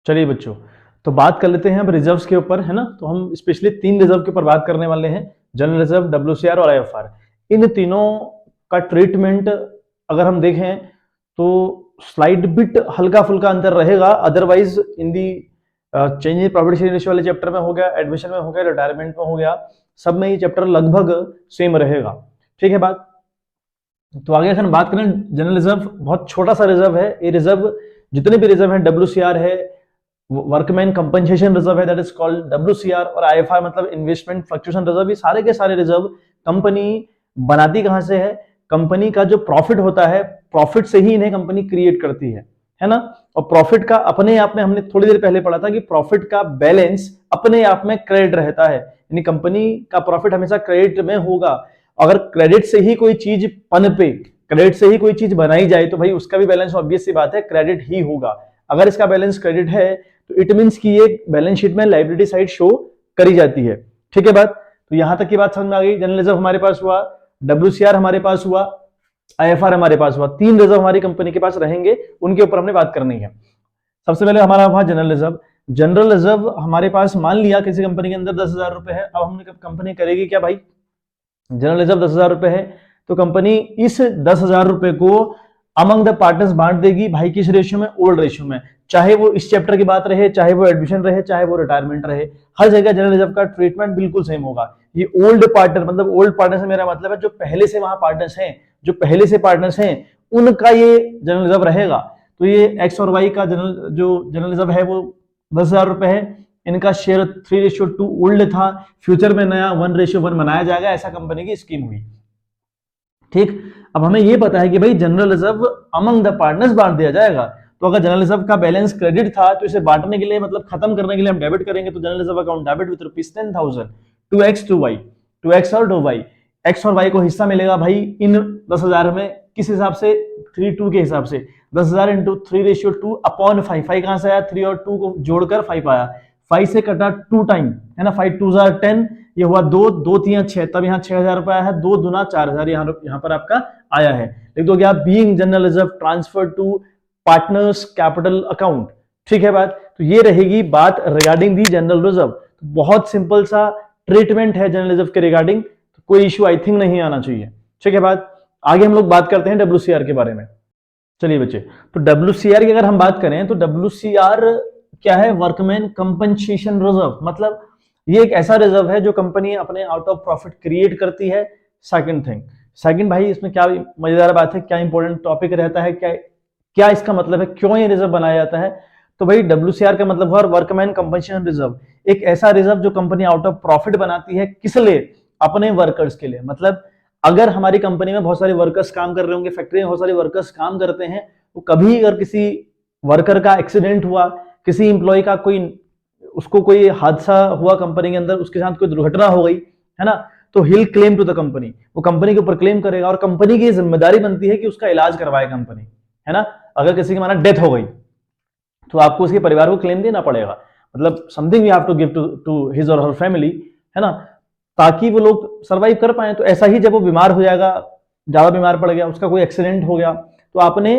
चलिए बच्चों, तो बात कर लेते हैं अब रिजर्व्स के ऊपर, है ना। तो हम स्पेशली 3 रिजर्व के ऊपर बात करने वाले हैं, जनरल रिजर्व, डब्ल्यूसीआर और आईएफआर। इन तीनों का ट्रीटमेंट अगर हम देखें तो स्लाइड बिट हल्का फुल्का अंतर रहेगा, otherwise in the change in profit sharing ratio वाले चैप्टर में हो गया, एडमिशन में हो गया, रिटायरमेंट में हो गया, सब में ये चैप्टर लगभग सेम रहेगा। ठीक है बात। तो आगे अगर हम बात करें, जनरल रिजर्व बहुत छोटा सा रिजर्व है। ये रिजर्व जितने भी रिजर्व है, डब्ल्यूसीआर है, वर्कमैन कंपनसेशन रिजर्व है, दैट इज कॉल्ड डब्ल्यूसीआर, और आईएफआर मतलब इन्वेस्टमेंट फ्लक्चुएशन रिजर्व। ये सारे के सारे रिजर्व कंपनी बनाती कहां से है? कंपनी का जो प्रॉफिट होता है, प्रॉफिट से ही इन्हें कंपनी क्रिएट करती है ना। और प्रॉफिट का अपने आप में, हमने थोड़ी देर पहले पढ़ा था कि प्रॉफिट का बैलेंस अपने आप में क्रेडिट रहता है, यानी कंपनी का प्रॉफिट हमेशा क्रेडिट में होगा। अगर क्रेडिट से ही कोई चीज पनपे, क्रेडिट से ही कोई चीज बनाई जाए, तो भाई उसका भी बैलेंस ऑब्वियस सी बात है क्रेडिट ही होगा। अगर इसका बैलेंस क्रेडिट है तो इट मींस कि ये बैलेंस शीट में लायबिलिटी साइड शो करी जाती है। ठीक है बात। तो यहां तक की बात समझ में आ गई। जनरल रिजर्व हमारे पास हुआ, डब्ल्यूसीआर हमारे पास हुआ, आईएफआर हमारे पास हुआ। 3 रिजर्व हमारी कंपनी के पास रहेंगे, उनके ऊपर हमने बात करनी है। सबसे पहले हमारा हुआ जनरल रिजर्व। जनरल रिजर्व हमारे पास, मान लिया किसी कंपनी के अंदर 10,000 रुपए है। अब हमने कंपनी करेगी क्या भाई? जनरल रिजर्व 10,000 रुपए है तो कंपनी इस 10,000 रुपए को अमंग द पार्टनर्स बांट देगी। भाई किस रेशियो में? ओल्ड रेशियो में। चाहे वो इस चैप्टर की बात रहे, चाहे वो एडमिशन रहे, चाहे वो रिटायरमेंट रहे, हर जगह जनरल रिजर्व का ट्रीटमेंट बिल्कुल सेम होगा। ये ओल्ड पार्टनर, मतलब ओल्ड पार्टनर से मेरा मतलब है जो पहले से वहां पार्टनर्स हैं, जो पहले से पार्टनर्स हैं उनका ये जनरल रिजर्व रहेगा। तो ये एक्स और वाई का जनरल रिजर्व है वो 10,000 रुपए है। इनका शेयर 3:2 ओल्ड था, फ्यूचर में नया 1:1 बनाया जाएगा, ऐसा कंपनी की स्कीम हुई। ठीक। अब हमें यह पता है कि भाई general reserve among the partners बांट दिया जाएगा। तो अगर जनरल रिजर्व का बैलेंस क्रेडिट था तो इसे बांटने के लिए, मतलब खत्म करने के लिए हम डेबिट करेंगे। तो general reserve account debit with ₹10,000 to X to Y, to X और टू वाई। एक्स और वाई को हिस्सा मिलेगा भाई इन 10,000 में, किस हिसाब से? 3:2 के हिसाब से। 10,000 इंटू 3:2 अपॉन 5। 5 कहां से आया? 3 और 2 को जोड़कर 5 आया। 5 से कटा 2 टाइम, है ना। 5 2 10, ये हुआ 2 2 3 6, तब यहाँ 6,000 रुपए आया है। 2 दूना 4,000 यहाँ पर आपका आया है। लिख दो क्या? Being general reserve transfer to partners capital account. ठीक है बात। तो ये रहेगी बात रिगार्डिंग दी जनरल रिजर्व। तो बहुत सिंपल सा ट्रीटमेंट है जनरल रिजर्व के रिगार्डिंग, तो कोई इश्यू आई थिंक नहीं आना चाहिए। ठीक है बात। आगे हम लोग बात करते हैं डब्ल्यूसीआर के बारे में। चलिए बच्चे, तो डब्ल्यूसीआर की अगर हम बात करें तो डब्ल्यूसीआर क्या है? Workman compensation reserve. मतलब ये एक ऐसा रिजर्व है जो कंपनी अपने आउट ऑफ प्रॉफिट क्रिएट करती है। सेकंड थिंग, सेकंड भाई इसमें क्या मजेदार बात है, क्या इंपॉर्टेंट टॉपिक रहता है, क्या क्या इसका मतलब है, क्यों ये रिजर्व बनाया जाता है? तो भाई डब्ल्यूसीआर का मतलब हुआ वर्कमैन कंपनसेशन रिजर्व, एक ऐसा रिजर्व जो कंपनी आउट ऑफ प्रॉफिट बनाती है। किस लिए? अपने वर्कर्स के लिए। मतलब अगर हमारी कंपनी में बहुत सारे वर्कर्स काम कर रहे होंगे, फैक्ट्री में बहुत सारे वर्कर्स काम करते हैं, तो कभी अगर किसी वर्कर का एक्सीडेंट हुआ, किसी इंप्लॉय का उसको कोई हादसा हुआ कंपनी के अंदर, उसके साथ कोई दुर्घटना हो गई, है ना, तो हिल क्लेम टू द कंपनी, वो कंपनी के ऊपर क्लेम करेगा और कंपनी की जिम्मेदारी बनती है कि उसका इलाज करवाए कंपनी, है ना। अगर किसी की माना डेथ हो गई तो आपको उसके परिवार को क्लेम देना पड़ेगा, मतलब something you have to give to his or her family, है ना, ताकि वो लोग सर्वाइव कर पाए। तो ऐसा ही जब वो बीमार हो जाएगा, ज्यादा बीमार पड़ गया, उसका कोई एक्सीडेंट हो गया, तो आपने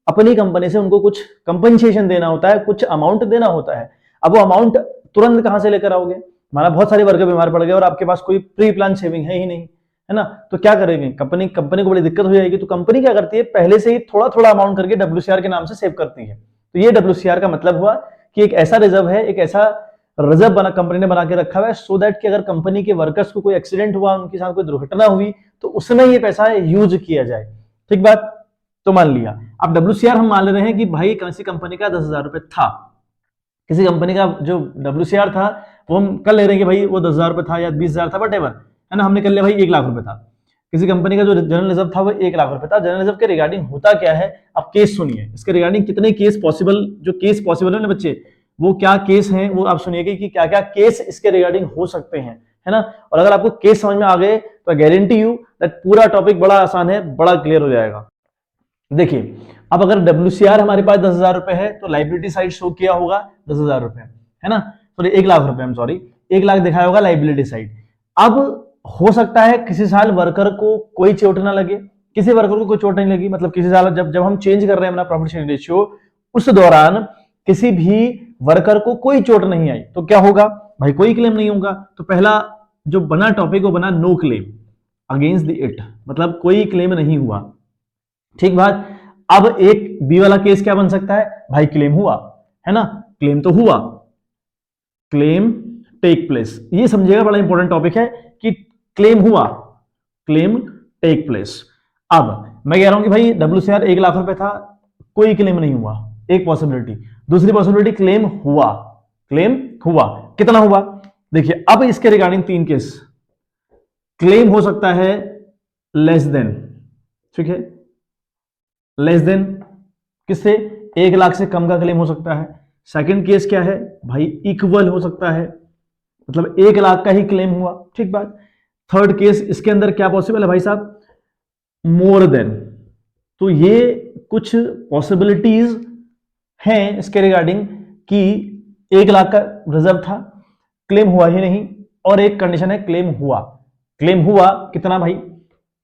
अपनी कंपनी से उनको कुछ कंपनसेशन देना होता है, कुछ अमाउंट देना होता है। अब वो अमाउंट तुरंत कहां से लेकर आओगे? माना बहुत सारे वर्कर बीमार पड़ गए और आपके पास कोई प्री प्लान सेविंग है ही नहीं, है ना, तो क्या करेंगे? कंपनी को बड़ी दिक्कत हो जाएगी। तो कंपनी क्या करती है, पहले से ही थोड़ा थोड़ा अमाउंट करके डब्ल्यूसीआर के नाम से सेव करती है। तो ये डब्ल्यूसीआर का मतलब हुआ कि एक ऐसा रिजर्व है, एक ऐसा रिजर्व बना कंपनी ने बना के रखा हुआ है, सो दैट कि अगर कंपनी के वर्कर्स को कोई एक्सीडेंट हुआ, उनके साथ कोई दुर्घटना हुई, तो उसमें ये पैसा यूज किया जाए। ठीक बात। तो मान लिया अब डब्ल्यूसीआर हम मान ले रहे हैं कि भाई किसी कंपनी का 10,000 रुपए था, किसी कंपनी का जो डब्ल्यूसीआर था वो हम कर ले रहे हैं कि भाई वो 10,000 रुपए था या 20,000 था, वट एवर, है ना, हमने कर लिया भाई 1,00,000 रुपए था। किसी कंपनी का जो जनरल रिजर्व था वो 1,00,000 रुपए था। जनरल रिजर्व के रिगार्डिंग होता क्या है, अब केस सुनिए, इसके रिगार्डिंग कितने केस पॉसिबल, जो केस पॉसिबल है ना बच्चे, वो क्या केस हैं वो आप सुनिएगा कि क्या क्या केस इसके रिगार्डिंग हो सकते हैं, है ना। और अगर आपको केस समझ में आ गए तो गारंटी यू दैट पूरा टॉपिक बड़ा आसान है, बड़ा क्लियर हो जाएगा। देखिए अब अगर डब्ल्यूसीआर हमारे पास 10,000 रुपए है तो लाइबिलिटी साइड शो किया होगा 10,000 रुपए, है ना, सॉरी 1,00,000 रुपए, हम सॉरी 1,00,000 दिखाया होगा लाइबिलिटी साइड। अब हो सकता है किसी साल वर्कर को कोई चोट ना लगे, किसी वर्कर को कोई चोट नहीं लगी, मतलब किसी साल जब हम चेंज कर रहे हैं अपना प्रॉफिट शेयरिंग रेशियो, उस दौरान किसी भी वर्कर को कोई चोट नहीं आई तो क्या होगा भाई, कोई क्लेम नहीं होगा। तो पहला जो बना टॉपिक वो बना no claim against the it, मतलब कोई क्लेम नहीं हुआ। ठीक बात। अब एक बी वाला केस क्या बन सकता है भाई, क्लेम हुआ है ना, क्लेम तो हुआ, क्लेम टेक प्लेस, ये समझिएगा बड़ा इंपॉर्टेंट टॉपिक है कि क्लेम हुआ, क्लेम टेक प्लेस। अब मैं कह रहा हूं कि भाई WCR 1 लाख रुपए था, कोई क्लेम नहीं हुआ, एक पॉसिबिलिटी। दूसरी पॉसिबिलिटी क्लेम हुआ, क्लेम हुआ, कितना हुआ देखिए। अब इसके रिगार्डिंग 3 केस, क्लेम हो सकता है लेस देन, ठीक है, लेस देन किससे, 1 लाख से कम का क्लेम हो सकता है। सेकंड केस क्या है भाई, इक्वल हो सकता है, मतलब 1 लाख का ही क्लेम हुआ, ठीक बात। थर्ड केस इसके अंदर क्या पॉसिबल है भाई साहब, मोर देन। तो ये कुछ पॉसिबिलिटीज हैं इसके रिगार्डिंग कि 1 लाख का रिजर्व था, क्लेम हुआ ही नहीं, और एक कंडीशन है क्लेम हुआ। क्लेम हुआ कितना भाई,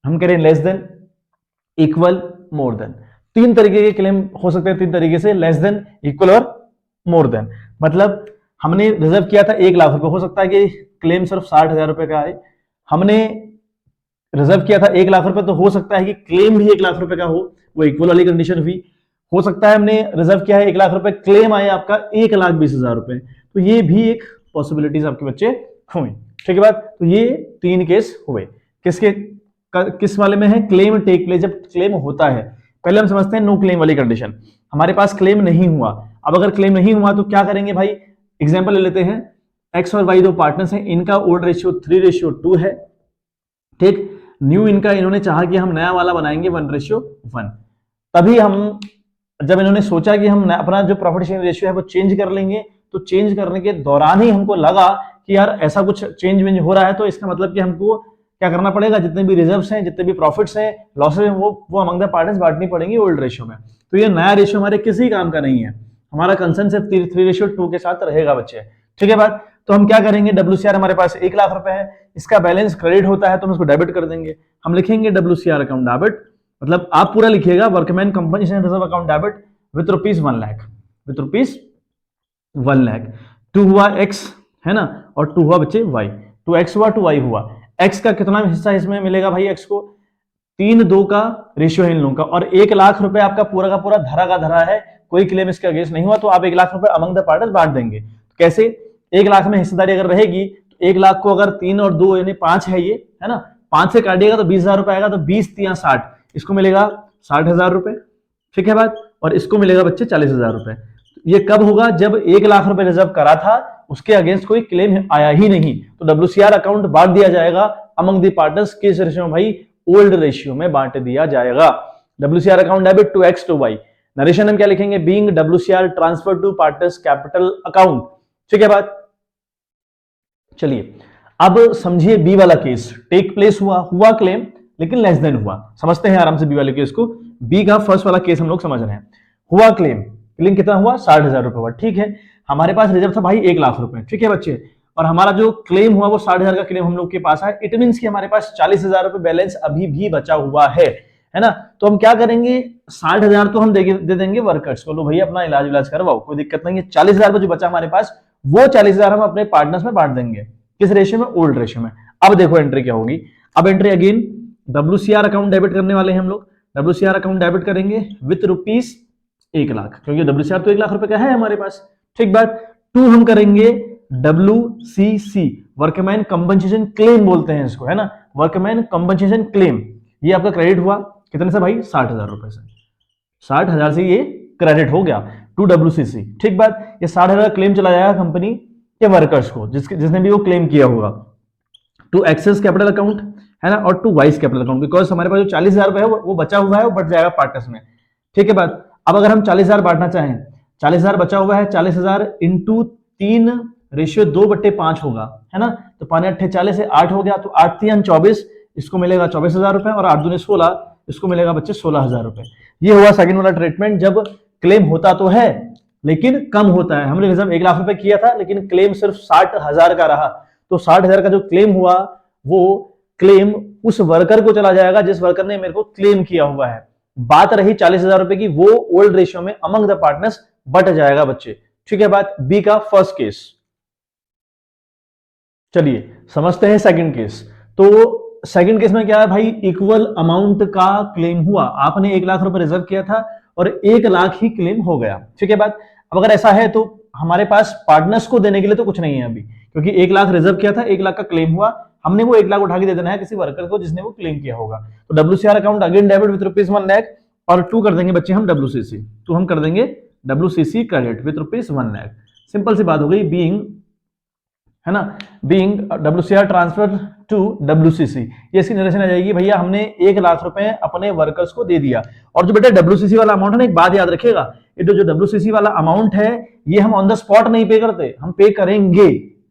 हम कह रहे हैं less than, equal, more than. 3 तरीके के क्लेम हो सकते हैं, 3 तरीके से, लेस देन, इक्वल और मोर देन। मतलब हमने रिजर्व किया था 1 लाख रुपए, हो सकता है कि क्लेम सिर्फ 60,000 रुपए का आए। हमने रिजर्व किया था 1 लाख रुपए, तो हो सकता है कि क्लेम भी 1 लाख रुपए का हो, वो इक्वल वाली कंडीशन हुई। हो सकता है हमने रिजर्व किया है 1 लाख रुपए, क्लेम आए आपका 1,20,000 रुपए, तो ये भी एक पॉसिबिलिटीज आपके बच्चे हुई, ठीक है बात। तो ये 3 केस हुए, किसके किस वाले में है, क्लेम टेक प्लेस, जब क्लेम होता है। पहले हम समझते हैं नो क्लेम वाली कंडीशन, हमारे पास क्लेम नहीं हुआ। अब अगर क्लेम नहीं हुआ तो क्या करेंगे भाई, एग्जांपल ले लेते हैं, एक्स और वाई 2 पार्टनर्स हैं, इनका ओल्ड रेशियो 3:2 है, ठीक। न्यू इनका इन्होंने चाहा कि हम नया वाला बनाएंगे 1:1। तभी हम, जब इन्होंने सोचा कि हम अपना जो प्रॉफिट शेयरिंग रेशियो है वो चेंज कर लेंगे, तो चेंज करने के दौरान ही हमको लगा कि यार ऐसा कुछ चेंज वेंज हो रहा है, तो इसका मतलब कि हमको क्या करना पड़ेगा, जितने भी रिजर्व्स हैं, जितने भी प्रॉफिट्स हैं, लॉसेस हैं, वो अमंग द पार्टनर्स बांटनी पड़ेंगी ओल्ड रेशियो में। तो ये नया रेशियो हमारे किसी काम का नहीं है, हमारा कंसर्न सिर्फ 3:2 के साथ रहेगा बच्चे, ठीक है बात। तो हम क्या करेंगे, WCR हमारे पास 1 लाख रुपए है, इसका बैलेंस क्रेडिट होता है तो हम इसको डेबिट कर देंगे। हम लिखेंगे WCR अकाउंट डेबिट, मतलब आप पूरा लिखिएगा, workman compensation reserve account debit with ₹1 lakh, with ₹1 lakh. 2 हुआ x है ना, और 2 हुआ बच्चे y, 2x हुआ 2y हुआ। x का कितना हिस्सा इसमें मिलेगा भाई, x को 3:2 का रेशियो है इन लोगों का, और 1 लाख रुपए आपका पूरा का पूरा धरा का धरा है, कोई क्लेम इसके अगेंस्ट नहीं हुआ, तो आप 1 लाख रुपए अमंग द पार्टनर्स बांट देंगे। कैसे, 1 लाख में हिस्सेदारी अगर रहेगी तो 1 लाख को अगर 3 और 2 यानी 5 है, ये है ना, 5 से काटिएगा तो 20,000 रुपए आएगा, तो 20 × 60, इसको मिलेगा 60,000 रुपए, ठीक है बात, और इसको मिलेगा बच्चे 40,000 रुपए। ये कब होगा, जब 1 लाख रुपए रिजर्व करा था, उसके अगेंस्ट कोई क्लेम आया ही नहीं, तो WCR अकाउंट बांट दिया जाएगा अमंग दी पार्टनर्स, किस रेशियो में भाई, ओल्ड रेशियो में बांट दिया जाएगा। WCR account debit 2x 2y। Narration हम क्या लिखेंगे, being WCR transfer to partners capital account, ठीक है बात। चलिए अब समझिए बी वाला केस, टेक प्लेस हुआ क्लेम लेकिन लेस देन हुआ, समझते हैं आराम से बी वाले केस को। बी का फर्स्ट वाला केस हम लोग समझ रहे हैं, हुआ क्लेम, क्लेम कितना हुआ, 60,000 रुपए हुआ, ठीक है। हमारे पास रिजर्व था भाई 1 लाख रुपए, ठीक है बच्चे, और हमारा जो क्लेम हुआ वो 60,000 का क्लेम हम लोग के पास है। इट मींस कि हमारे पास 40,000 रुपए बैलेंस अभी भी बचा हुआ है ना। तो हम क्या करेंगे, 60,000 तो हम दे देंगे वर्कर्स को, लो भैया अपना इलाज करवाओ, कोई दिक्कत नहीं है। 40,000 जो बचा हमारे पास, वो 40,000 हम अपने पार्टनर्स में बांट देंगे, किस रेशियो में, ओल्ड रेशियो में। अब देखो एंट्री क्या होगी, अब entry again WCR account debit करने वाले हैं हम लोग, WCR अकाउंट डेबिट करेंगे विथ ₹1 लाख, क्योंकि WCR तो 1 लाख रुपए का है हमारे पास, ठीक बात। 2 हम करेंगे WCC, वर्कमैन कंपनसेशन क्लेम बोलते हैं इसको, है ना, वर्कमैन कंपनसेशन क्लेम। ये आपका क्रेडिट हुआ कितने से भाई, 60,000 रुपए से, 60,000 से ये क्रेडिट हो गया टू WCC, ठीक बात। ये 60,000 क्लेम चला जाएगा कंपनी के वर्कर्स को, जिसने भी वो क्लेम किया होगा, टू एक्सेस कैपिटल अकाउंट, है ना, और to Y's capital account, because हमारे पास जो 40,000 रुपए है वो बचा हुआ है, वो बढ़ जाएगा पार्टनर्स में, ठीक है बात। अब अगर हम 40,000 बांटना चाहें, 40,000 बचा हुआ है, 40,000 इंटू 3:2/5 होगा, है ना, तो 5 8 40 से 8 हो गया, तो 8 3 24, इसको मिलेगा 24,000 रुपए, और 8 दूनी 16, इसको मिलेगा बच्चे 16,000 रुपए। ये हुआ सेकंड वाला ट्रीटमेंट, जब क्लेम होता तो है लेकिन कम होता है। हमने रिजर्व 1 लाख रुपए किया था लेकिन क्लेम सिर्फ 60,000 का रहा, तो 60,000 का जो क्लेम हुआ वो क्लेम उस वर्कर को चला जाएगा जिस वर्कर ने मेरे को क्लेम किया हुआ है। बात रही 40,000 रुपए की, वो ओल्ड रेशियो में अमंग द पार्टनर्स बट जाएगा बच्चे, ठीक है बात। बी का फर्स्ट केस। चलिए समझते हैं सेकंड केस। तो सेकंड केस में क्या है भाई, इक्वल अमाउंट का क्लेम हुआ, आपने 1 लाख रुपए रिजर्व किया था और 1 लाख ही क्लेम हो गया, ठीक है बात। अब अगर ऐसा है तो हमारे पास पार्टनर्स को देने के लिए तो कुछ नहीं है अभी, क्योंकि 1 लाख रिजर्व किया था, 1 लाख का क्लेम हुआ, हमने वो 1 लाख उठा के दे देना है किसी वर्कर को जिसने वो क्लेम किया होगा। तो WCR account again debit with ₹1 lakh और 2 कर देंगे बच्चे हम WCC, तो हम कर देंगे WCC credit with ₹1 lakh. Simple सी बात हो गई, बीइंग, है ना, being WCR transfer to WCC, ये इसकी नरेशन आ जाएगी, भैया हमने 1 लाख रुपए अपने वर्कर्स को दे दिया। और जो बेटा WCC वाला अमाउंट है ना, एक बात याद रखिएगा, ये जो WCC वाला अमाउंट है ये हम ऑन द स्पॉट नहीं पे करते, हम पे करेंगे,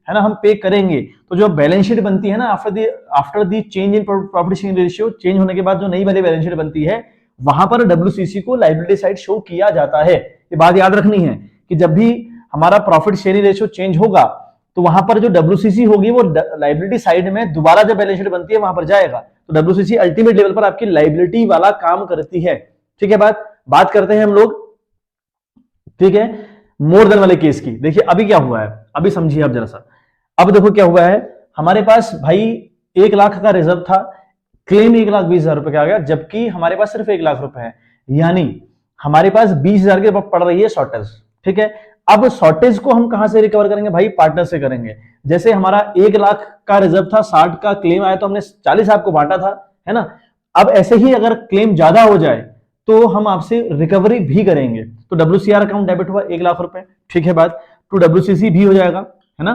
है ना, हम पे करेंगे। तो जो बैलेंस शीट बनती है ना after the change in profit sharing ratio, change होने के बाद जो नई वाली बैलेंस शीट बनती है वहां पर WCC को लायबिलिटी साइड शो किया जाता है। ये बात याद रखनी है कि जब भी हमारा प्रॉफिट शेयरिंग रेशियो चेंज होगा तो वहां पर जो WCC होगी वो लायबिलिटी साइड में दोबारा जब बैलेंस शीट बनती है वहां पर जाएगा। तो WCC अल्टीमेट लेवल पर आपकी लायबिलिटी वाला काम करती है, ठीक है बात करते हैं हम लोग, ठीक है, मोर देन वाले केस की। देखिए अभी क्या हुआ है, अभी समझिए आप जरा सा। अब देखो क्या हुआ है, हमारे पास भाई 1 लाख का रिजर्व था, क्लेम 1,20,000 रुपए का आ गया, जबकि हमारे पास सिर्फ 1 लाख रुपए है, यानी हमारे पास 20,000 के पड़ रही है शॉर्टेज, ठीक है। अब शॉर्टेज को हम कहां से रिकवर करेंगे भाई, पार्टनर से करेंगे। जैसे हमारा 1 लाख का रिजर्व था, 60 का क्लेम आया तो हमने 40 आपको बांटा था, है ना। अब ऐसे ही अगर क्लेम ज्यादा हो जाए तो हम आपसे रिकवरी भी करेंगे। तो WCR अकाउंट डेबिट हुआ 1 लाख रुपए, ठीक है बात। टू WCC भी हो जाएगा, है ना,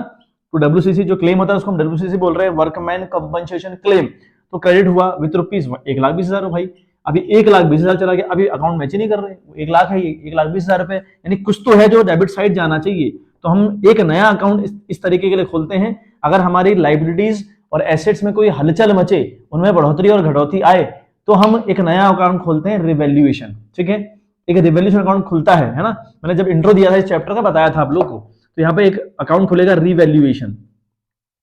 टू WCC जो क्लेम होता है उसको हम WCC बोल रहे हैं, वर्कमैन कंपनसेशन क्लेम। तो क्रेडिट हुआ विद ₹1,20,000 भाई। अभी 1,20,000 चला गया, अभी अकाउंट मैच ही नहीं कर रहे, 1 लाख है, 1,20,000 रुपए, यानी कुछ तो है जो डेबिट साइड जाना चाहिए। तो हम एक नया अकाउंट इस तरीके के लिए खोलते हैं, अगर हमारी लाइबिलिटीज और एसेट्स में कोई हलचल मचे, उनमें बढ़ोतरी और घटोतरी आए, तो हम एक नया अकाउंट खोलते हैं, रिवैल्यूएशन, ठीक है। एक रिवैल्यूएशन अकाउंट खुलता है ना, मैंने जब इंट्रो दिया था इस चैप्टर का बताया था आप लोग को। तो यहाँ पे एक अकाउंट खुलेगा रिवैल्यूएशन,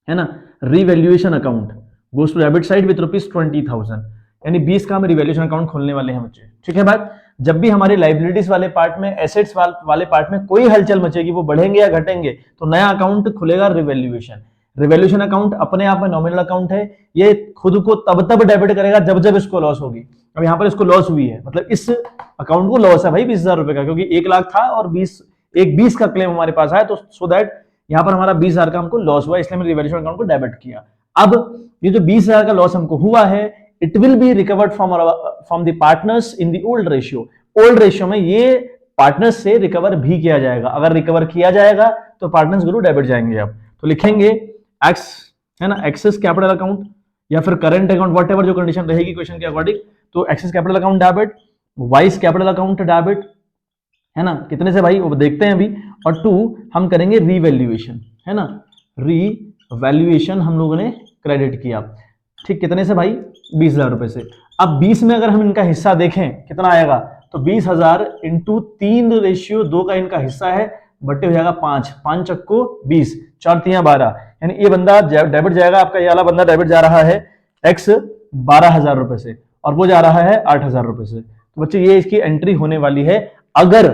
है ना, revaluation account goes to debit side with ₹20,000, यानी 20 का हम रिवैल्यूएशन अकाउंट खोलने वाले हैं बच्चे, ठीक है बात। जब भी हमारे लाइबिलिटीज वाले पार्ट में, एसेट्स वाले पार्ट में कोई हलचल मचेगी, वो बढ़ेंगे या घटेंगे, तो नया अकाउंट खुलेगा रिवैल्यूएशन। रिवैल्यूएशन अकाउंट अपने आप में नॉमिनल अकाउंट है, ये खुद को तब डेबिट करेगा जब जब इसको लॉस होगी। अब यहाँ पर इसको लॉस हुई है, मतलब इस अकाउंट को लॉस है भाई 20,000 रुपए का, क्योंकि 1 लाख था और 20 का क्लेम हमारे पास आया, तो सो दैट यहाँ पर हमारा 20,000 का हमको लॉस हुआ, इसलिए हमने रिवैल्यूएशन अकाउंट को डेबिट किया। अब ये जो 20,000 का लॉस हमको हुआ है, it will be recovered from the partners in the old ratio. Old ratio में ये पार्टनर्स से रिकवर भी किया जाएगा, अगर रिकवर किया जाएगा तो पार्टनर्स गुरु डेबिट जाएंगे। अब तो लिखेंगे एक्स, है ना, एक्सेस कैपिटल अकाउंट या फिर करंट अकाउंट, वट एवर जो कंडीशन रहेगी क्वेश्चन के अकॉर्डिंग। तो X's capital account debit, Y's capital account debit, है ना, कितने से भाई वो देखते हैं अभी। और 2 हम करेंगे रीवैल्यूएशन, है ना, रीवैल्यूएशन हम लोगों ने क्रेडिट किया, ठीक, कितने से भाई, 20,000 रुपए से। अब 20 में अगर हम इनका हिस्सा देखें कितना आएगा, तो 20,000 इंटू 3/2 का इनका हिस्सा है, बट्टे हो जाएगा 5, 5 चक्को 20, 4 तियां 12, यानी ये बंदा डेबिट जाएगा, आपका ये वाला बंदा डेबिट जा रहा है एक्स 12,000 रुपए से, और वो जा रहा है 8,000 रुपए से। तो बच्चे ये इसकी एंट्री होने वाली है। अगर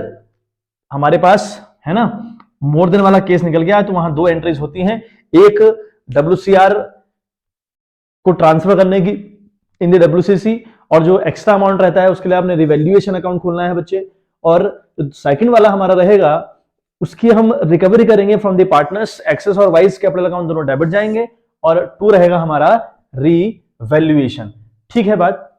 हमारे पास, है ना, मोर देन वाला केस निकल गया तो वहां 2 एंट्रीज होती हैं, एक WCR को ट्रांसफर करने की इन द WCC, और जो एक्स्ट्रा अमाउंट रहता है उसके लिए आपने रिवैल्यूएशन अकाउंट खोलना है बच्चे। और सेकंड वाला हमारा रहेगा, उसकी हम रिकवरी करेंगे फ्रॉम द पार्टनर्स, एक्सेस और वाइस कैपिटल अकाउंट दोनों डेबिट जाएंगे, और 2 रहेगा हमारा रिवैल्यूएशन, ठीक है बात।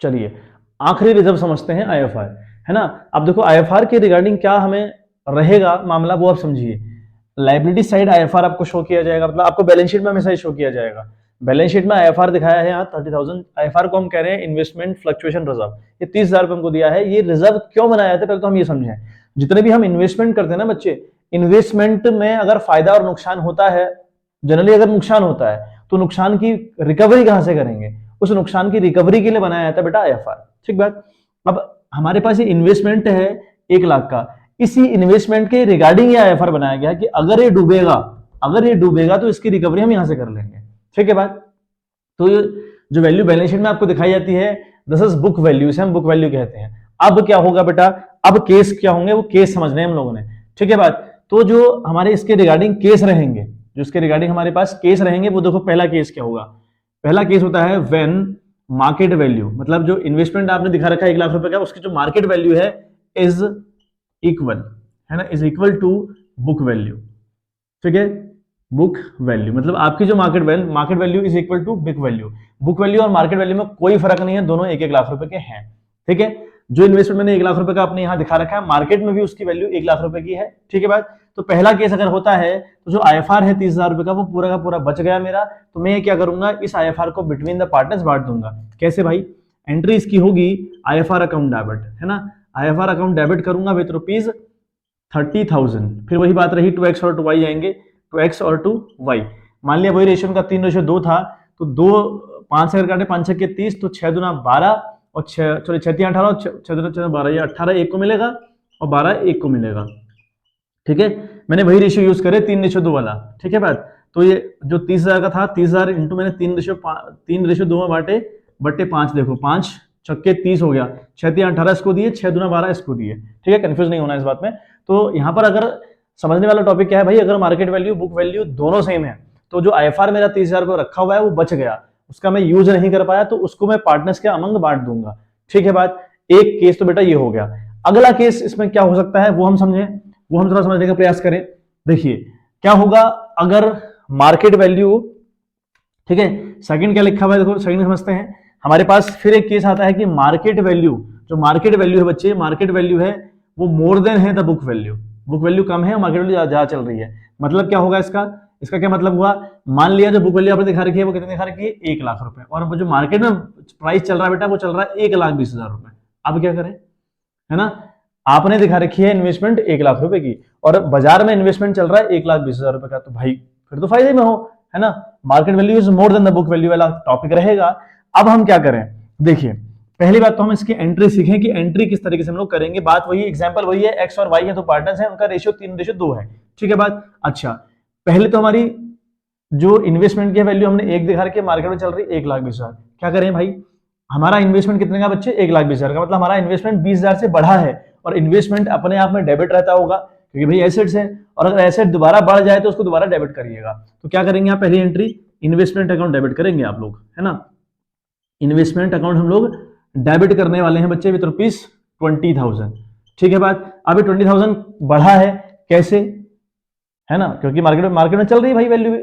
चलिए आखिरी रिजर्व समझते हैं, IFR, है ना। अब देखो IFR के रिगार्डिंग क्या हमें रहेगा मामला, वो आप समझिए। लाइबिलिटी साइड IFR आपको शो किया जाएगा, मतलब आपको बैलेंस शीट में हमेशा ही शो किया जाएगा। बैलेंस शीट में IFR दिखाया है यहाँ 30,000, IFR को हम कह रहे हैं इन्वेस्टमेंट फ्लक्चुएशन रिजर्व, ये 30,000 रुपए हमको दिया है। ये रिजर्व क्यों बनाया था, पहले तो हम ये समझें। जितने भी हम इन्वेस्टमेंट करते हैं ना बच्चे, इन्वेस्टमेंट में अगर फायदा और नुकसान होता है, जनरली अगर नुकसान होता है तो नुकसान की रिकवरी कहां से करेंगे, उस नुकसान की रिकवरी के लिए बनाया जाता है बेटा IFR, ठीक बात। अब हमारे पास ये इन्वेस्टमेंट है 1 लाख का, इसी इन्वेस्टमेंट के रिगार्डिंग ये IFR बनाया गया कि अगर ये डूबेगा तो इसकी रिकवरी हम यहां से कर लेंगे, ठीक है बात। तो ये जो वैल्यू बैलेंस शीट में आपको दिखाई जाती है, दिस इज बुक वैल्यू, इसे हम बुक वैल्यू कहते हैं। अब क्या होगा बेटा, अब केस क्या होंगे, वो केस समझने हैं हम लोगों ने, ठीक है बात। तो जो हमारे इसके रिगार्डिंग केस रहेंगे, जो इसके रिगार्डिंग हमारे पास केस रहेंगे, वो देखो पहला केस क्या होगा। पहला केस होता है व्हेन मार्केट वैल्यू, मतलब जो इन्वेस्टमेंट आपने दिखा रखा है 1 लाख रुपए का, उसकी जो मार्केट वैल्यू है इज इक्वल, है ना, is equal to book value, ठीक है। बुक वैल्यू मतलब आपकी जो market value is equal to book value. Book value और मार्केट वैल्यू में कोई फर्क नहीं है, दोनों 1-1 लाख रुपए के हैं, ठीक है। जो इन्वेस्टमेंट मैंने 1 लाख रुपए का आपने यहां दिखा रखा है, मार्केट में भी उसकी वैल्यू 1 लाख रुपए की है, ठीक है बात। तो पहला केस अगर होता है तो जो आईएफआर है 30,000 रुपए का, वो पूरा का पूरा बच गया मेरा। तो मैं क्या करूंगा, इस आईएफआर को बिटवीन द पार्टनर्स बांट दूंगा। कैसे भाई, एंट्री इसकी होगी आईएफआर अकाउंट डेबिट, है ना, आईएफआर अकाउंट डेबिट करूंगा विथ रुपीज 30,000। फिर वही बात रही, 2x और 2y आएंगे, 2x और 2y। मान लिया वही रेशियो का 3:2 था, तो 2 5 से अगर काटे 5 6 के 30, तो 6 दूना 12 और 6 सॉरी 6 3 18 और 6 दूना 12, ये 18 एक को मिलेगा और 12 एक को मिलेगा, ठीक है। मैंने वही रेशियो यूज करे 3:2 वाला, ठीक है बात। तो ये जो 30,000 का था, 30,000 इंटू मैंने 3:2 में बांटे, बट्टे 5, देखो 5 छक्के 30 हो गया, 6 3 18 इसको दिए, 6 दूना 12 इसको दिए, ठीक है। कंफ्यूज नहीं होना इस बात में। तो यहाँ पर अगर समझने वाला टॉपिक क्या है भाई, अगर मार्केट वैल्यू बुक वैल्यू दोनों सेम है, तो जो आईएफआर मेरा 30,000 रुपये रखा हुआ है वो बच गया, उसका मैं यूज नहीं कर पाया, तो उसको मैं पार्टनर्स के अमंग बांट दूंगा, ठीक है बात। एक केस तो बेटा ये हो गया। अगला केस इसमें क्या हो सकता है वो हम समझें, वो हम थोड़ा समझने का प्रयास करें। देखिए क्या होगा अगर मार्केट वैल्यू, ठीक है, सेकंड क्या लिखा हुआ है देखो, सेकंड समझते हैं। हमारे पास फिर एक केस आता है कि मार्केट वैल्यू, जो मार्केट वैल्यू है बच्चे, मार्केट वैल्यू है वो मोर देन है the book value, book value कम है और मार्केट वैल्यू ज्यादा चल रही है। मतलब क्या होगा इसका, इसका क्या मतलब हुआ, मान लिया जो बुक वैल्यू आपने दिखा रखी है वो कितनी दिखा रखी है, 1 लाख रुपए, और जो मार्केट में प्राइस चल रहा है बेटा वो चल रहा है 1,20,000 रुपए। अब क्या करें, है ना, आपने दिखा रखी है इन्वेस्टमेंट 1 लाख रुपए की और बाजार में इन्वेस्टमेंट चल रहा है 1,20,000 रुपए का, तो भाई फिर तो फायदे में हो, है ना। Market value is more than the book value वाला टॉपिक रहेगा। अब हम क्या करें, देखिए पहली बात तो हम इसकी एंट्री सीखें कि एंट्री किस तरीके से हम लोग करेंगे। बात वही, एग्जांपल वही है, एक्स और वाई है, तो पार्टनर्स हैं, उनका रेशियो 3:2 है, ठीक है बात। अच्छा पहले तो हमारी जो इन्वेस्टमेंट की वैल्यू हमने 1 दिखा रखी है, मार्केट में चल रही है 1,20,000। क्या करें भाई, हमारा इन्वेस्टमेंट कितने का बच्चे, 1,20,000 का, मतलब हमारा इन्वेस्टमेंट 20,000 से बढ़ा है। और इन्वेस्टमेंट अपने आप में डेबिट रहता होगा क्योंकि भाई एसेट्स है, और अगर एसेट दोबारा बढ़ जाए तो उसको दोबारा डेबिट करिएगा। तो क्या करेंगे आप, पहली एंट्री इन्वेस्टमेंट अकाउंट डेबिट करेंगे आप लोग, है ना। इन्वेस्टमेंट अकाउंट हम लोग डेबिट करने वाले हैं बच्चे विद रुपीज 20,000, ठीक है बात। अभी 20,000 बढ़ा है, कैसे, है ना, क्योंकि मार्केट में चल रही है भाई वैल्यू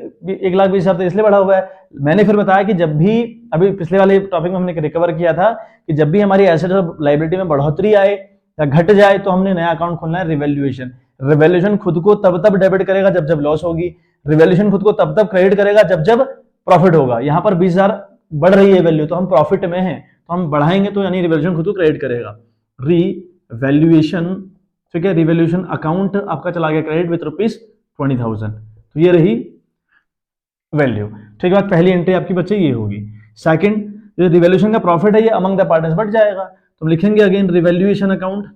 1,20,000, तो इसलिए बढ़ा हुआ है। मैंने फिर बताया कि जब भी, अभी पिछले वाले टॉपिक में हमने रिकवर किया था कि जब भी हमारी एसेट और लायबिलिटी में बढ़ोतरी आए या घट जाए तो हमने नया अकाउंट खोलना है रिवैल्यूएशन। रिवैल्यूएशन खुद को तब तब डेबिट करेगा जब जब लॉस होगी, रिवैल्यूएशन खुद को तब तब क्रेडिट करेगा जब जब प्रॉफिट होगा। यहाँ पर 20,000 बढ़ रही है वैल्यू, तो हम प्रॉफिट में है, तो हम बढ़ाएंगे तो यानी रिवैल्यूएशन खुद को क्रेडिट करेगा, रिवैल्यूएशन, ठीक है। रिवैल्यूएशन अकाउंट आपका चला गया क्रेडिट विद रुपीज 20,000, तो ये रही वैल्यू, ठीक है बात। पहली एंट्री आपकी बच्चे ये होगी। सेकंड, जो रिवैल्यूएशन का प्रॉफिट है ये अमंग द पार्टनर्स बढ़ जाएगा, तो हम लिखेंगे अगेन रिवैल्यूएशन अकाउंट,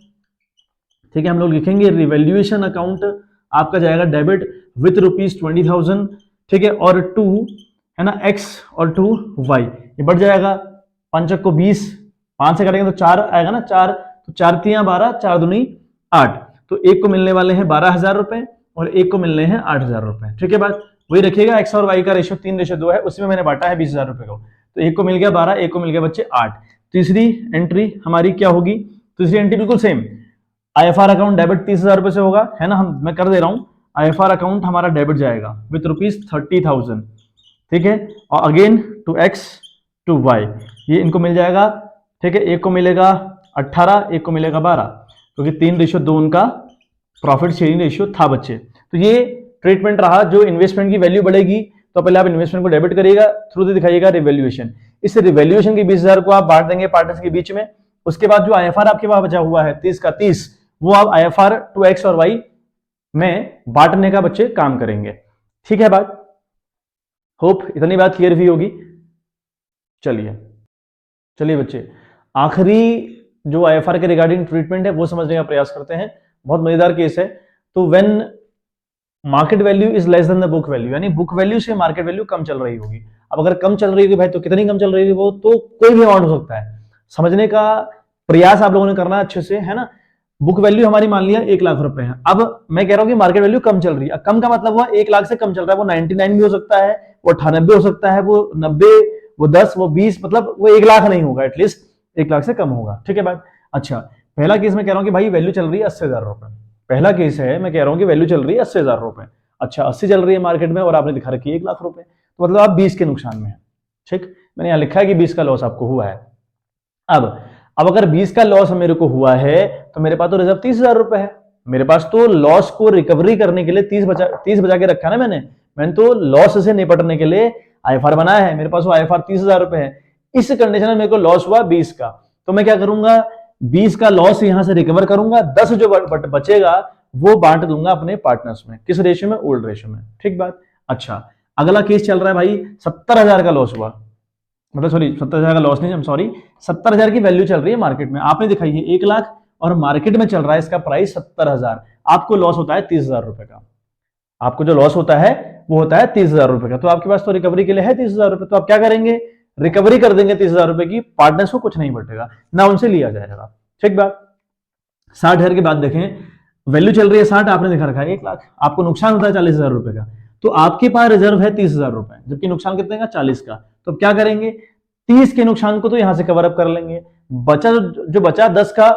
ठीक है। हम लोग लिखेंगे रिवैल्यूएशन अकाउंट आपका जाएगा डेबिट विथ रुपीज 20,000, ठीक है। और 2 है ना, x और 2 y, ये बढ़ जाएगा, 5 को 20, 5 से काटेंगे तो 4 आएगा ना, 4 तो 4 3 12, 4 दूनी 8, तो एक को मिलने वाले हैं 12,000 रुपए और एक को मिलने हैं 8,000 रुपए, ठीक है बात। वही रखिएगा, एक्स और वाई का रेशियो 3:2 है, उसी में मैंने बांटा है 20,000 रुपए को, तो एक को मिल गया 12, एक को मिल गया बच्चे 8। तीसरी एंट्री हमारी क्या होगी, तीसरी एंट्री बिल्कुल सेम, आईएफआर अकाउंट डेबिट 30,000 रुपए से होगा, है ना, मैं कर दे रहा हूं। आईएफआर अकाउंट हमारा डेबिट जाएगा विथ रुपीज 30,000, ठीक है। और again to X to Y, ये इनको मिल जाएगा, ठीक है। एक को मिलेगा 18, एक को मिलेगा 12, क्योंकि 3:2 उनका प्रॉफिट शेयरिंग रेशियो था बच्चे। तो ये ट्रीटमेंट रहा, जो इन्वेस्टमेंट की वैल्यू बढ़ेगी तो पहले आप इन्वेस्टमेंट को डेबिट करिएगा, थ्रू से दिखाइएगा रिवैल्यूएशन। इस रिवैल्यूएशन के 20,000 को आप बांट देंगे पार्टनर्स के बीच में। उसके बाद जो आईएफआर आपके पास बचा हुआ है 30 का 30, वो आप आईएफआर टू एक्स और वाई में बांटने का बच्चे काम करेंगे, ठीक है बात। होप इतनी बात क्लियर भी होगी। चलिए बच्चे, आखिरी जो आईएफआर के रिगार्डिंग ट्रीटमेंट है वो समझने का प्रयास करते हैं। बहुत मजेदार केस है। तो when market value is less than the book value, यानी बुक वैल्यू से मार्केट वैल्यू कम चल रही होगी। अब अगर कम चल रही होगी भाई, तो कितनी कम चल रही होगी, वो तो कोई भी अमाउंट हो सकता है। समझने का प्रयास आप लोगों ने करना है अच्छे से, है ना। बुक वैल्यू हमारी मान लिया 1 लाख रुपए है। अब मैं कह रहा हूं कि मार्केट वैल्यू कम चल रही है। कम का मतलब हुआ 1 लाख से कम चल रहा है, वो 99 भी हो सकता है, वो 98 हो सकता है, वो 90, वो 10, वो 20, मतलब वो 1 लाख नहीं होगा, एटलीस्ट 1 लाख से कम होगा। ठीक है बात। अच्छा, पहला केस मैं कह रहा हूं कि भाई वैल्यू चल रही है 80,000 रुपए। पहला केस है, मैं कह रहा हूं कि वैल्यू चल रही है 80,000 रुपए। अच्छा, 80 चल रही है मार्केट में और आपने दिखा रखी है 1 लाख रुपए, तो मतलब आप 20 के नुकसान में है। ठीक, मैंने यहां लिखा है कि 20 का लॉस आपको हुआ है। अब अगर 20 का लॉस मेरे को हुआ है तो मेरे पास तो रिजर्व 30,000 रुपए है। मेरे पास तो लॉस को रिकवरी करने के लिए 30 बचा के रखा ना मैंने तो लॉस से निपटने के लिए आईएफआर बनाया है। मेरे पास वो आईएफआर 30,000 रुपए है। इस कंडीशन में मेरे को लॉस हुआ 20 का, तो मैं क्या करूंगा, 20 का लॉस यहां से रिकवर करूंगा, 10 जो बचेगा वो बांट दूंगा अपने पार्टनर्स में। किस रेशियो में? ओल्ड रेशियो में। ठीक बात। अच्छा, अगला केस चल रहा है भाई 70,000 का लॉस हुआ, मतलब सॉरी 70,000 का लॉस नहीं, सॉरी 70,000 की वैल्यू चल रही है मार्केट में, आपने दिखाई है 1 लाख और मार्केट में चल रहा है इसका प्राइस 70,000। आपको लॉस होता है 30,000 रुपए का। आपको जो लॉस होता है वो होता है 30,000 रुपए का। तो आपके पास तो रिकवरी के लिए है 30,000 रुपए, तो आप क्या करेंगे, रिकवरी कर देंगे 30,000 रुपए की। पार्टनर्स को कुछ नहीं बटेगा, ना उनसे लिया जाएगा। ठीक बात। 60,000 की बात देखें, वैल्यू चल रही है 60, आपने दिखा रखा है 1 लाख, आपको नुकसान होता है 40,000 रुपए का, तो आपके पास रिजर्व है 30,000 रुपए, जबकि नुकसान कितने का? 40 का। तो क्या करेंगे, 30 के नुकसान को तो यहां से कवर अप कर लेंगे, बचा जो बचा 10 का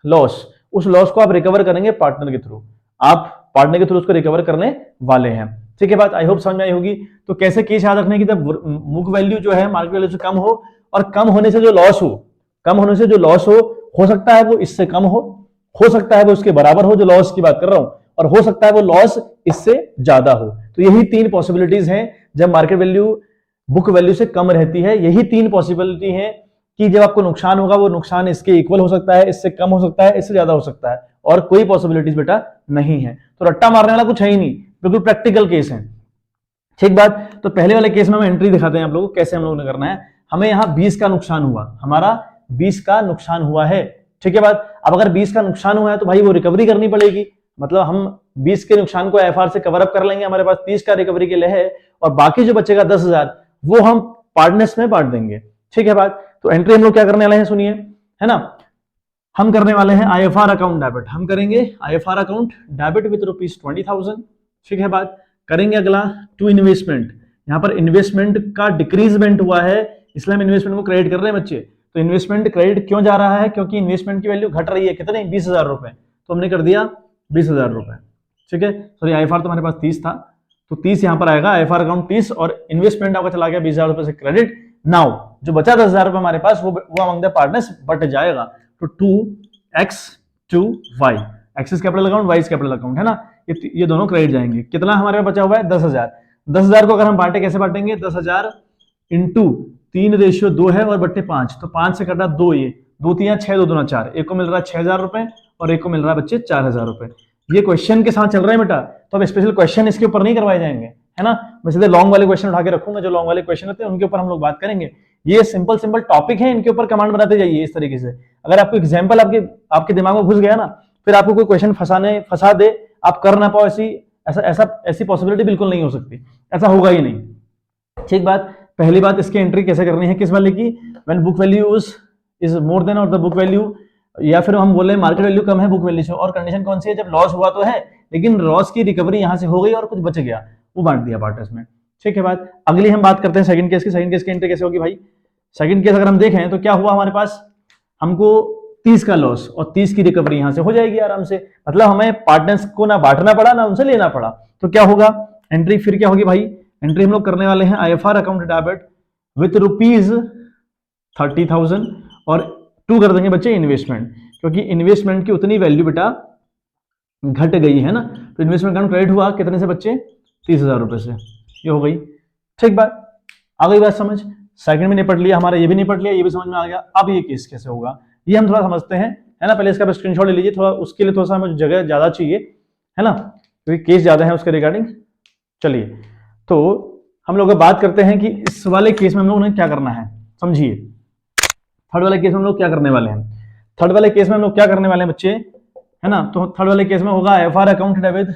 लॉस, उस लॉस को आप रिकवर करेंगे पार्टनर के थ्रू। आप पार्टनर के थ्रू उसको रिकवर करने वाले हैं। ठीक है बात, आई होप समझ में आई होगी। तो कैसे केस याद रखने की, जब बुक वैल्यू जो है मार्केट वैल्यू से कम हो, और कम होने से जो लॉस हो, कम होने से जो लॉस हो सकता है वो इससे कम हो सकता है वो उसके बराबर हो, जो लॉस की बात कर रहा हूं, और हो सकता है वो लॉस इससे ज्यादा हो। तो यही 3 पॉसिबिलिटीज हैं जब मार्केट वैल्यू बुक वैल्यू से कम रहती है। यही 3 पॉसिबिलिटी है कि जब आपको नुकसान होगा वो नुकसान इसके इक्वल हो सकता है, इससे कम हो सकता है, इससे ज्यादा हो सकता है, और कोई पॉसिबिलिटीज बेटा नहीं है। तो रट्टा मारने वाला कुछ है ही नहीं, बिल्कुल प्रैक्टिकल केस है। ठीक बात। तो पहले वाले केस में हम एंट्री दिखाते हैं आप लोगों को कैसे हम लोगों ने करना है। हमें यहाँ 20 का नुकसान हुआ, हमारा 20 का नुकसान हुआ है। ठीक है बात। अब अगर 20 का नुकसान हुआ है तो भाई वो रिकवरी करनी पड़ेगी, मतलब हम 20 के नुकसान को एफआर से कवर अप कर लेंगे, हमारे पास 30 का रिकवरी के लिए है, और बाकी जो बचेगा 10,000 वो हम पार्टनर्स में बांट देंगे। ठीक है बात। तो एंट्री हम लोग क्या करने वाले हैं सुनिए, है ना, हम करने वाले हैं आईएफआर अकाउंट डेबिट। हम करेंगे आईएफआर अकाउंट डेबिट विद ₹20,000। ठीक है बात। करेंगे अगला टू इन्वेस्टमेंट। यहाँ पर इन्वेस्टमेंट का डिक्रीजमेंट हुआ है, इसलिए हम इन्वेस्टमेंट को क्रेडिट कर रहे हैं बच्चे। तो इन्वेस्टमेंट क्रेडिट क्यों जा रहा है, क्योंकि इन्वेस्टमेंट की वैल्यू घट रही है, कितने? 20,000 रुपए, तो हमने कर दिया 20,000 रुपए। ठीक है, सॉरी आईएफआर तो हमारे पास 30 था, तो 30 यहाँ पर आएगा, आईएफआर अकाउंट 30, और इन्वेस्टमेंट आपका चला गया 20,000 रुपए से क्रेडिट। नाउ जो बचा 10,000 रुपए हमारे पास वो अमंग द पार्टनर्स बट जाएगा। तो 2x to y, X's capital account, Y capital account, है ना, ये दोनों क्रेडिट जाएंगे। कितना हमारे पास बचा हुआ है? 10,000। 10,000 को अगर हम बांटे, कैसे बांटेंगे? 10,000 इंटू 3:2 है और बट्टे 5, तो 5 से कटा 2, ये 2 3 6, 2 2 4, एक को मिल रहा है 6,000 रुपए और एक को मिल रहा है बच्चे 4,000 रुपए। ये क्वेश्चन के साथ चल रहा है बेटा, तो अब स्पेशल क्वेश्चन इसके ऊपर नहीं करवाए जाएंगे, है ना। मैं सीधे लॉन्ग वाले क्वेश्चन उठा के रखूंगा, जो लॉन्ग वाले क्वेश्चन होते हैं उनके ऊपर हम लोग बात करेंगे। ये सिंपल सिंपल टॉपिक है, इनके ऊपर कमांड बनाते जाइए इस तरीके से। अगर आपको एग्जाम्पल आपके दिमाग में घुस गया ना, फिर आपको कोई क्वेश्चन फंसा दे, आप कर ना पाओ, ऐसी पॉसिबिलिटी बिल्कुल नहीं हो सकती, ऐसा होगा ही नहीं। ठीक बात। पहली बात, इसकी एंट्री कैसे करनी है, किस वाले की? When book value is more than और द बुक वैल्यू, या फिर हम बोले मार्केट वैल्यू कम है बुक वैल्यू से, और कंडीशन कौन सी है? जब लॉस हुआ तो है, लेकिन लॉस की रिकवरी यहां से हो गई और कुछ बच गया, वो बांट दिया पार्टनर्स में। ठीक है बात। अगली हम बात करते हैं सेकंड केस की। सेकंड केस की एंट्री कैसे होगी भाई? सेकंड केस अगर हम देखें तो क्या हुआ हमारे पास, हमको 30 का लॉस और 30 की रिकवरी यहां से हो जाएगी आराम से, मतलब हमें पार्टनर्स को ना बांटना पड़ा ना उनसे लेना पड़ा। तो क्या होगा एंट्री, फिर क्या होगी भाई? एंट्री हम लोग करने वाले हैं आईएफआर अकाउंट डेबिट विथ ₹30,000 और 2 कर देंगे बच्चे इन्वेस्टमेंट, क्योंकि इन्वेस्टमेंट की उतनी वैल्यू बेटा घट गई है ना। तो इन्वेस्टमेंट अकाउंट क्रेडिट हुआ कितने से बच्चे? 30,000 रुपए से, ये हो गई। ठीक बात, आ गई बात समझ। सेकंड में निपट लिया हमारा, ये भी निपट लिया, ये भी समझ में आ गया। अब ये केस कैसे होगा ये हम थोड़ा समझते हैं, है ना। पहले इसका स्क्रीनशॉट ले लीजिए, थोड़ा उसके लिए थोड़ा सा हमें जगह ज्यादा चाहिए, है ना, क्योंकि केस ज्यादा है उसके रिगार्डिंग। चलिए, तो हम लोग बात करते हैं कि इस वाले केस में हम लोग ने क्या करना है, समझिए। थर्ड वाले केस में हम लोग क्या करने वाले हैं? थर्ड वाले केस में हम लोग क्या करने वाले हैं बच्चे, है ना। तो थर्ड वाले केस में होगा आईएफआर अकाउंट डेबिट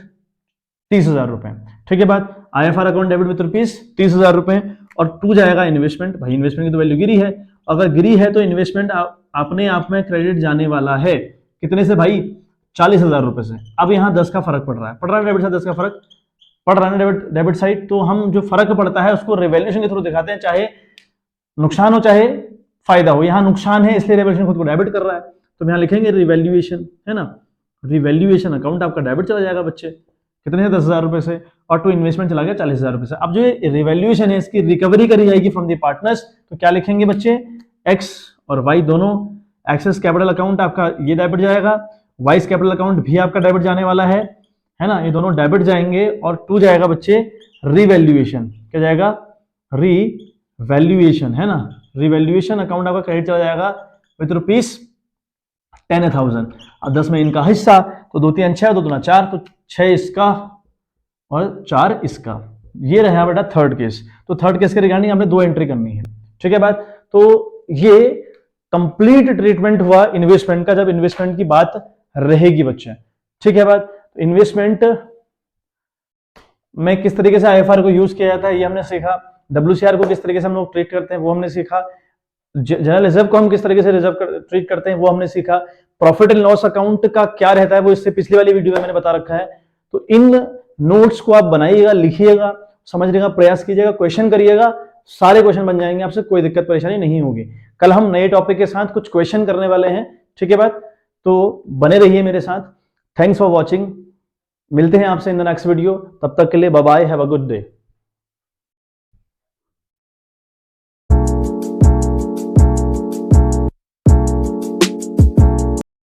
30,000 रुपए। ठीक है बात। आईएफआर अकाउंट डेबिट विद ₹30,000 रुपए, और 2 जाएगा इन्वेस्टमेंट। भाई इन्वेस्टमेंट की तो वैल्यू गिरी है, अगर गिरी है तो इन्वेस्टमेंट अपने आप में क्रेडिट जाने वाला है, कितने से भाई? 40,000 रुपए से। अब यहाँ 10 का फर्क पड़ रहा है डेबिट साइड 10 का फर्क पड़ रहा है ना डेबिट साइड, तो हम जो फर्क पड़ता है उसको रिवैल्यूएशन के थ्रू दिखाते हैं, चाहे नुकसान हो चाहे फायदा हो। यहाँ नुकसान है इसलिए रिवैल्यूएशन खुद को डेबिट कर रहा है, तो यहाँ लिखेंगे रिवैल्यूएशन, है ना, रिवैल्यूएशन अकाउंट आपका डेबिट चला जाएगा बच्चे, कितने हैं 10,000 रुपए से, और टू इन्वेस्टमेंट चला गया 40,000 रुपए से। अब जो रिवैल्यूएशन है इसकी रिकवरी करी जाएगी फ्रॉम द पार्टनर्स, तो क्या लिखेंगे बच्चे, एक्स और वाई दोनों, एक्सेस कैपिटल अकाउंट आपका ये डेबिट जाएगा, वाइस कैपिटल अकाउंट भी आपका डेबिट जाने वाला है ना, ये दोनों डेबिट जाएंगे, और टू जाएगा बच्चे रिवैल्यूएशन, क्या जाएगा, रिवैल्यूएशन, है ना, रिवैल्यूएशन अकाउंट आपका क्रेडिट चला जाएगा विद ₹10,000। अब 10 में इनका हिस्सा, तो 2 3 6 2 2 4, तो 6 इसका और 4 इसका। ये रहा बेटा थर्ड केस। तो थर्ड केस के रिगार्डिंग हमने 2 एंट्री करनी है, ठीक है बात। तो ये कंप्लीट ट्रीटमेंट हुआ इन्वेस्टमेंट का, जब इन्वेस्टमेंट की बात रहेगी बच्चे, ठीक है बात। इन्वेस्टमेंट में किस तरीके से आईएफआर को यूज किया जाता है ये हमने सीखा, डब्ल्यूसीआर को किस तरीके से हम लोग ट्रीट करते हैं वो हमने सीखा, जनरल रिजर्व को हम किस तरीके से ट्रीट करते हैं वो हमने सीखा, प्रॉफिट एंड लॉस अकाउंट का क्या रहता है वो इससे पिछली वाली वीडियो में मैंने बता रखा है। तो इन नोट्स को आप बनाइएगा, लिखिएगा, समझने का प्रयास कीजिएगा, क्वेश्चन करिएगा, सारे क्वेश्चन बन जाएंगे, आपसे कोई दिक्कत परेशानी नहीं होगी। कल हम नए टॉपिक के साथ कुछ क्वेश्चन करने वाले हैं, ठीक है बात, तो बने रहिए मेरे साथ। थैंक्स फॉर वॉचिंग, मिलते हैं आपसे इन द नेक्स्ट वीडियो, तब तक के लिए bye bye, have a good day.